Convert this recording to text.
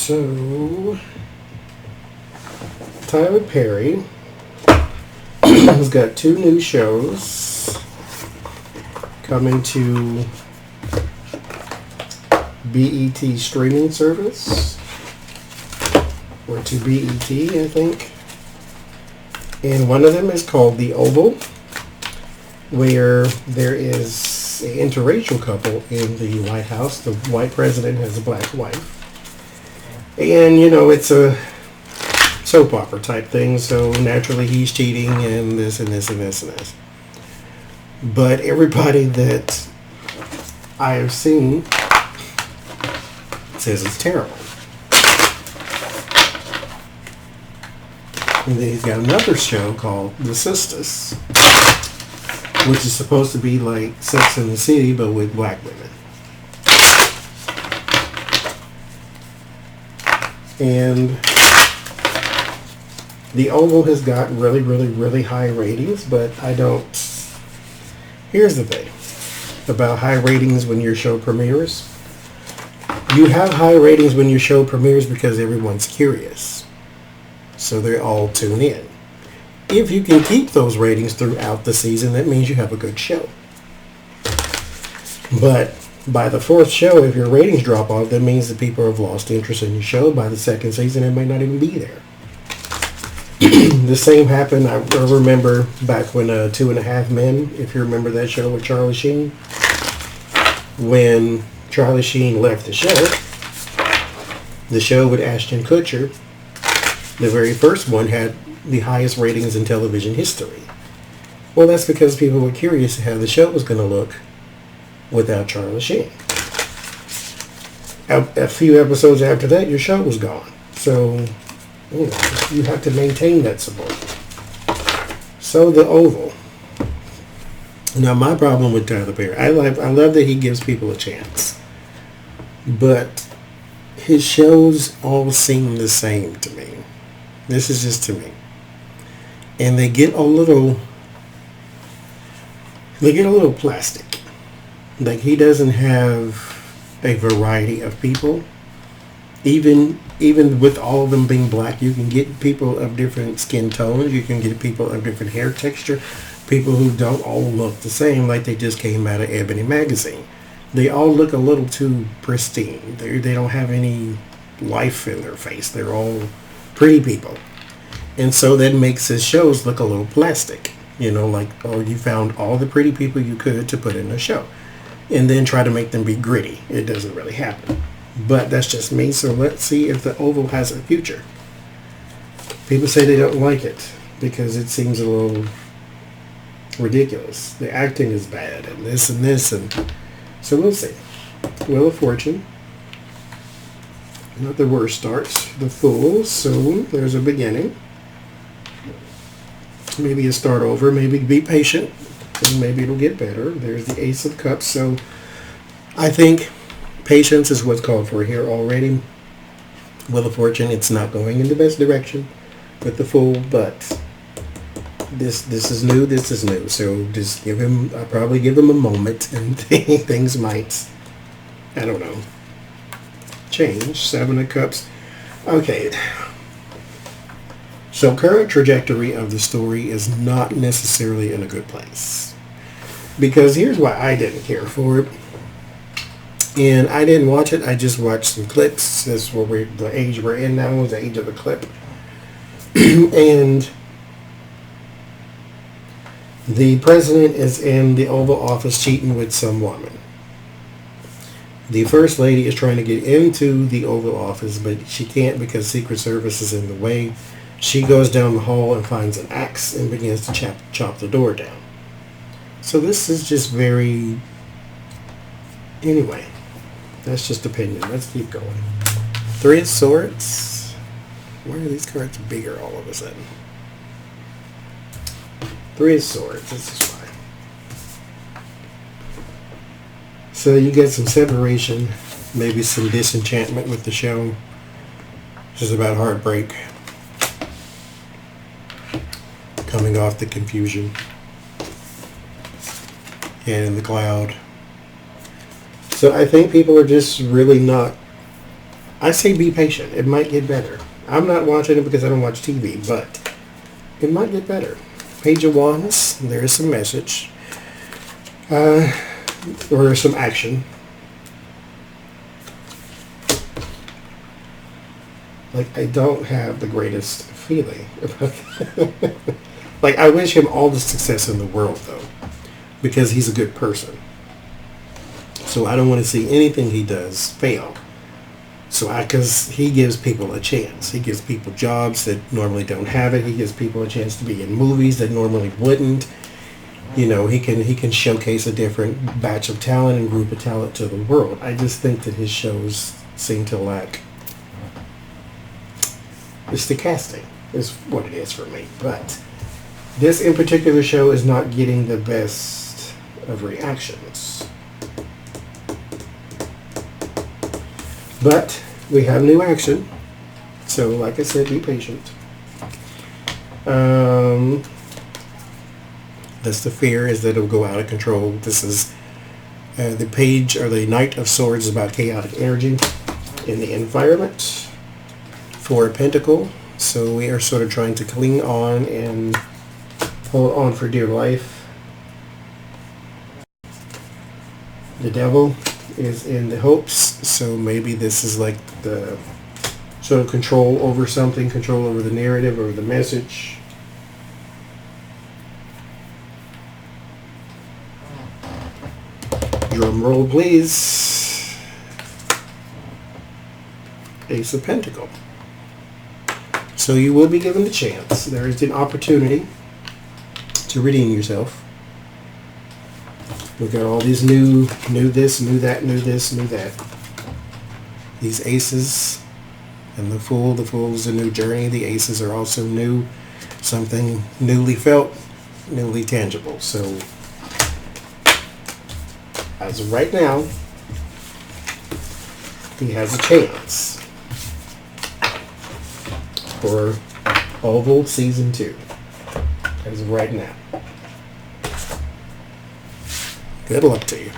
So, Tyler Perry has got 2 new shows coming to BET streaming service, or to BET, I think. And one of them is called The Oval, where there is an interracial couple in the White House. The white president has a black wife. And, it's a soap opera type thing, so naturally he's cheating and this and this and this and this. But everybody that I have seen says it's terrible. And then he's got another show called The Sisters, which is supposed to be like Sex and the City, but with black women. And The Oval has got really, really, really high ratings, but I don't... Here's the thing about high ratings when your show premieres. You have high ratings when your show premieres because everyone's curious. So they all tune in. If you can keep those ratings throughout the season, that means you have a good show. But by the 4th show, if your ratings drop off, that means that people have lost interest in your show. By the 2nd season, it may not even be there. The same happened, I remember back when 2.5 Men, if you remember that show with Charlie Sheen. When Charlie Sheen left the show with Ashton Kutcher, the very first one had the highest ratings in television history. Well, that's because people were curious how the show was going to look without Charlie Sheen. A few episodes after that, your show was gone. So, you have to maintain that support. So, The Oval. Now, my problem with Tyler Perry, I love that he gives people a chance. But his shows all seem the same to me. This is just to me. And they get a little plastic. Like, he doesn't have a variety of people. Even with all of them being black, you can get people of different skin tones. You can get people of different hair texture. People who don't all look the same, like they just came out of Ebony magazine. They all look a little too pristine. They don't have any life in their face. They're all pretty people. And so that makes his shows look a little plastic. Like, you found all the pretty people you could to put in a show. And then try to make them be gritty. It doesn't really happen. But that's just me, so let's see if The Oval has a future. People say they don't like it because it seems a little ridiculous. The acting is bad and this, and so we'll see. Wheel of Fortune. Not the worst starts. The Fool. So there's a beginning. Maybe a start over. Maybe be patient. And maybe it'll get better. There's the Ace of Cups. So I think patience is what's called for here already. Wheel of Fortune, it's not going in the best direction with the Fool, but this is new. This is new. So just I'll probably give him a moment, and things might, I don't know, change. 7 of Cups. Okay. So current trajectory of the story is not necessarily in a good place. Because here's why I didn't care for it. And I didn't watch it. I just watched some clips. That's what the age we're in now is the age of the clip. And the president is in the Oval Office cheating with some woman. The First Lady is trying to get into the Oval Office, but she can't because Secret Service is in the way. She goes down the hall and finds an axe and begins to chop the door down. So this is just very... Anyway, that's just opinion. Let's keep going. 3 of Swords. Why are these cards bigger all of a sudden? 3 of Swords. This is fine. So you get some separation, maybe some disenchantment with the show. This is about heartbreak. Coming off the confusion. And in the cloud. So I think people are just really not... I say be patient. It might get better. I'm not watching it because I don't watch TV, but it might get better. Page of Wands, there is some message. Or some action. Like, I don't have the greatest feeling about it. Like, I wish him all the success in the world, though, because he's a good person. So I don't want to see anything he does fail. Because he gives people a chance. He gives people jobs that normally don't have it. He gives people a chance to be in movies that normally wouldn't. You know, he can showcase a different batch of talent and group of talent to the world. I just think that his shows seem to lack. It's the casting is what it is for me. But this in particular show is not getting the best of reactions. But we have new action. So like I said, be patient. That's the fear, is that it'll go out of control. This is the page, or the Knight of Swords, is about chaotic energy in the environment. Four of Pentacles. So we are sort of trying to cling on and hold on for dear life. The Devil is in the hopes. So maybe this is like the sort of control over something, control over the narrative or the message. Drum roll, please. Ace of Pentacles. So you will be given the chance. There is an opportunity to redeem yourself. We've got all these new this, new that, new this, new that. These aces and the Fool. The Fool is a new journey. The aces are also new. Something newly felt, newly tangible. So as of right now, he has a chance for Oval Season 2. As of right now. Good luck to you.